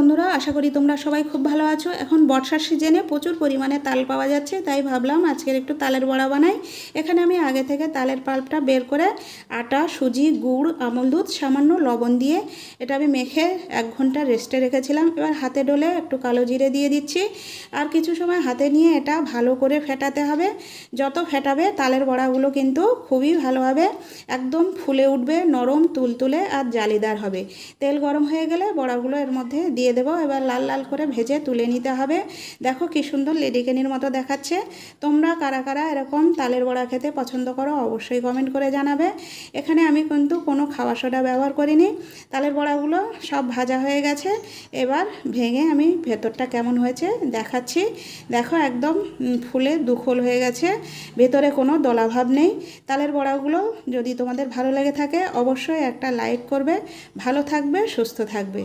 বন্ধুরা, আশা করি তোমরা সবাই খুব ভালো আছো। এখন বর্ষার সিজনে প্রচুর পরিমাণে তাল পাওয়া যাচ্ছে, তাই ভাবলাম আজকের একটু তালের বড়া বানাই। এখানে আমি আগে থেকে তালের পাল্পটা বের করে আটা, সুজি, গুড়, আমল দুধ, সামান্য লবণ দিয়ে এটা আমি মেখে 1 ঘন্টা রেস্টে রেখেছিলাম। এবার হাতে ডলে একটু কালো জিরে দিয়ে দিচ্ছি, আর কিছু সময় হাতে নিয়ে এটা ভালো করে ফেটাতে হবে। যত ফেটাবে তালের বড়াগুলো কিন্তু খুবই ভালোভাবে একদম ফুলে উঠবে, নরম তুলতুলে আর জালিদার হবে। তেল গরম হয়ে গেলে বড়াগুলো এর মধ্যে দিয়ে দেবো। এবার লাল লাল করে ভেজে তুলে নিতে হবে। দেখো কি সুন্দর লেডিকেনির মতো দেখাচ্ছে। তোমরা কারা কারা এরকম তালের বড়া খেতে পছন্দ করো অবশ্যই কমেন্ট করে জানাবে। এখানে আমি কিন্তু কোনো খাওয়া সোডা ব্যবহার করিনি। তালের বড়াগুলো সব ভাজা হয়ে গেছে। এবার ভেঙে আমি ভেতরটা কেমন হয়েছে দেখাচ্ছি। দেখো একদম ফুলে দুখোল হয়ে গেছে, ভেতরে কোনো দলাভাব নেই। তালের বড়াগুলো যদি তোমাদের ভালো লেগে থাকে অবশ্যই একটা লাইক করবে। ভালো থাকবে, সুস্থ থাকবে।